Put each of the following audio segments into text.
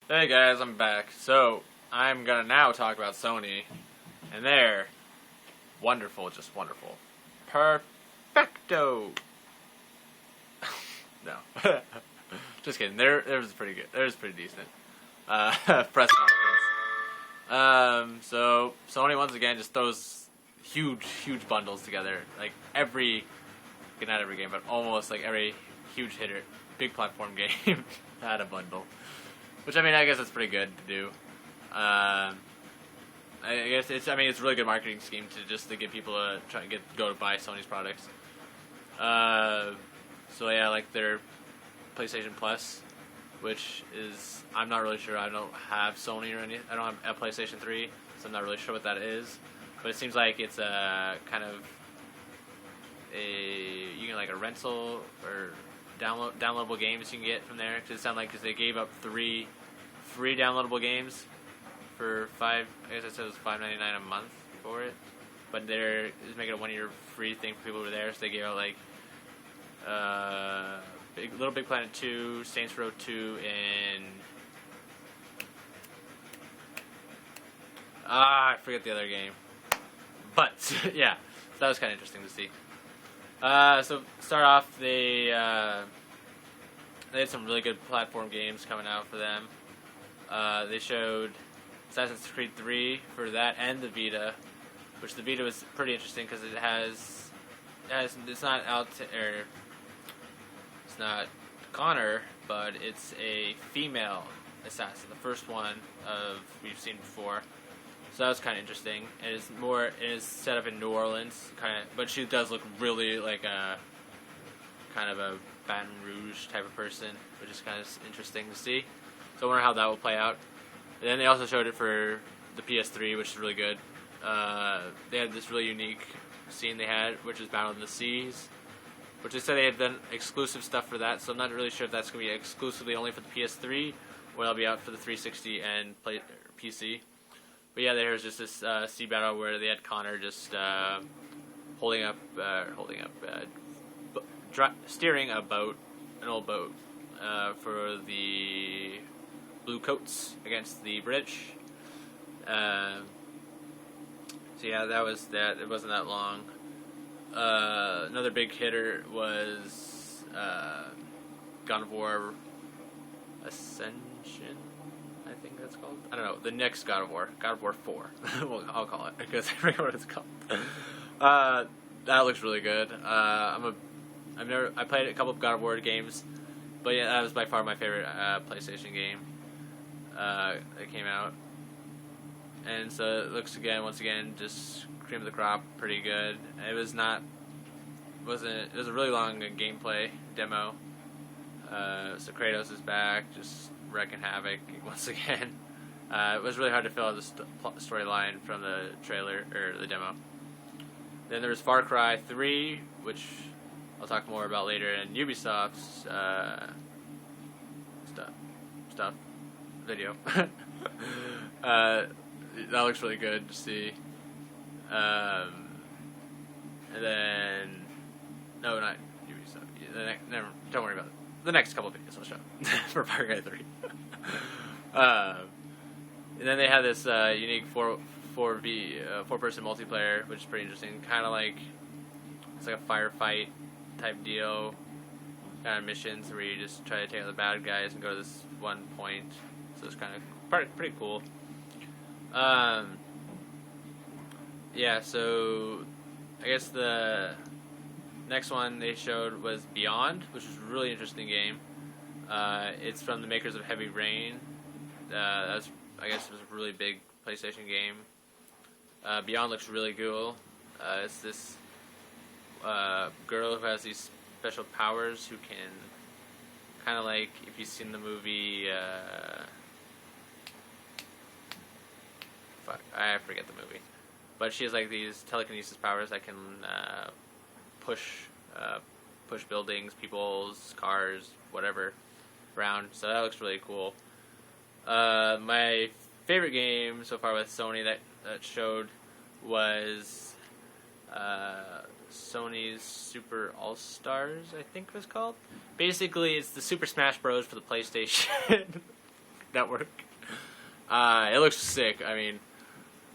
Hey guys, I'm back. So, I'm gonna now talk about Sony, and they're wonderful, just wonderful. Perfecto! No. Just kidding, theirs was pretty good. Theirs was pretty decent. Press conference. So, Sony once again just throws huge bundles together. Like not every game, but almost like every huge hitter, big platform game had a bundle. Which, I guess that's pretty good to do. I guess it's a really good marketing scheme to get people to go to buy Sony's products. So yeah, like their PlayStation Plus, which is, I'm not really sure. I don't have Sony or any. I don't have a PlayStation 3, so I'm not really sure what that is. But it seems like it's a kind of a rental or downloadable games you can get from there. Because they gave up 3 free downloadable games for I guess it said it was $5.99 a month for it, but they're just making a 1-year free thing for people who were there. So they gave out like Little Big Planet 2, Saints Row 2, and I forget the other game. But yeah, so that was kind of interesting to see. So start off, they had some really good platform games coming out for them. They showed Assassin's Creed 3 for that and the Vita, which the Vita was pretty interesting because it's not Connor, but it's a female assassin, the first one we've seen before. So that was kind of interesting. And it is set up in New Orleans, but she does look really like a kind of a Baton Rouge type of person, which is kind of interesting to see. So I wonder how that will play out. And then they also showed it for the PS3, which is really good. They had this really unique scene they had, which is Battle in the Seas, which they said they had done exclusive stuff for that. So I'm not really sure if that's going to be exclusively only for the PS3, or it'll be out for the 360 and PC. But yeah, there was just this sea battle where they had Connor just steering an old boat, for the Blue Coats against the British. So yeah, that was that. It wasn't that long. Another big hitter was God of War Ascension, I think that's called. I don't know. The next God of War 4. Well, I'll call it because I forget what it's called. That looks really good. I played a couple of God of War games, but yeah, that was by far my favorite PlayStation game that came out. And so it looks once again, just cream of the crop, pretty good. It was a really long gameplay demo. So Kratos is back, just wrecking havoc once again. It was really hard to fill out the storyline from the trailer or the demo. Then there was Far Cry 3, which I'll talk more about later, and Ubisoft's stuff video. That looks really good to see. And then not Ubisoft. Don't worry about it. The next couple of videos I'll show for Far Cry 3. And then they had this unique 4-person multiplayer, which is pretty interesting. Kind of like it's like a firefight type deal, kind of missions where you just try to take out the bad guys and go to this one point. So it's kind of pretty cool. Yeah, so I guess the next one they showed was Beyond, which is a really interesting game. It's from the makers of Heavy Rain. I guess it was a really big PlayStation game. Beyond looks really cool. It's this girl who has these special powers who can kind of like, if you've seen the movie, I forget the movie, but she has like these telekinesis powers that can push buildings, people's cars, whatever, around. So that looks really cool. My favorite game so far with Sony that showed was Sony's Super All-Stars, I think it was called. Basically, it's the Super Smash Bros. For the PlayStation. Network. It looks sick. I mean,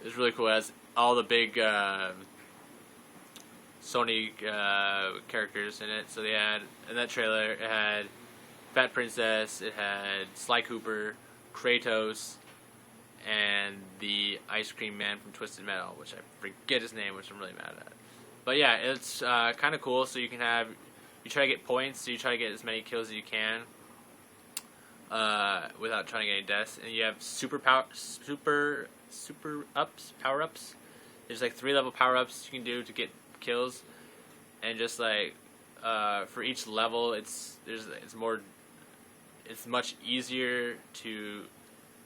it's really cool. It has all the big Sony characters in it. So they had, in that trailer, it had Fat Princess, it had Sly Cooper, Kratos, and the Ice Cream Man from Twisted Metal, which I forget his name, which I'm really mad at. But yeah, it's kind of cool. So you can have, you try to get points, so you try to get as many kills as you can without trying to get any deaths. And you have power ups. There's like 3 level power ups you can do to get kills, and just like for each level, it's much easier to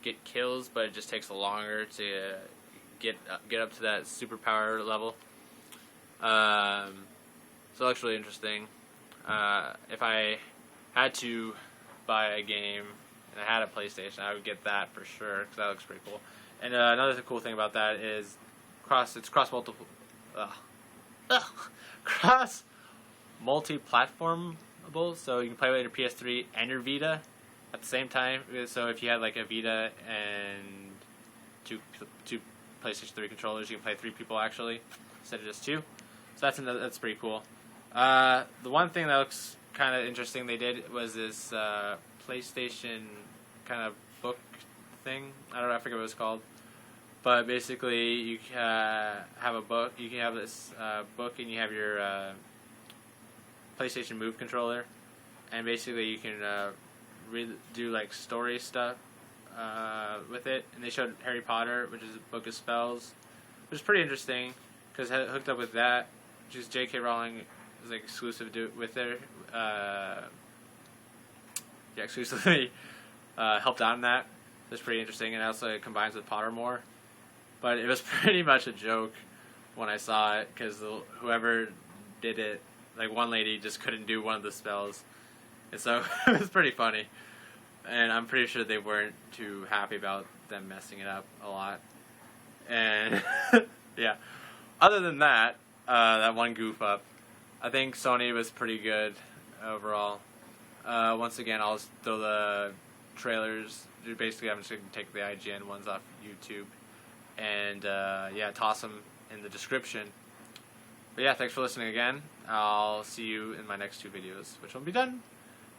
get kills, but it just takes longer to get up to that superpower level. So it looks really interesting. If I had to buy a game and I had a PlayStation, I would get that for sure, because that looks pretty cool. And another cool thing about that is it's cross multi-platformable, so you can play with your PS3 and your Vita at the same time. So if you had like a Vita and two PlayStation 3 controllers, you can play 3 people actually instead of just 2. So that's pretty cool. The one thing that looks kind of interesting they did was this PlayStation kind of book thing. I don't know, I forget what it's called. But basically, you have a book. You can have this book, and you have your PlayStation Move controller, and basically you can do like story stuff with it. And they showed Harry Potter, which is a book of spells, which is pretty interesting because hooked up with that, which is J.K. Rowling is like exclusive with their exclusively helped out in that. So it's pretty interesting, and also it combines with Pottermore. But it was pretty much a joke when I saw it, because whoever did it, like one lady just couldn't do one of the spells. And so it was pretty funny. And I'm pretty sure they weren't too happy about them messing it up a lot. And yeah. Other than that, that one goof up, I think Sony was pretty good overall. Once again, I'll throw the trailers. Basically, I'm just going to take the IGN ones off YouTube. And yeah, toss them in the description. But yeah, thanks for listening again. I'll see you in my next 2 videos, which will be done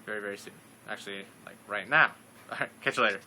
very, very soon. Actually, like right now. Alright, catch you later.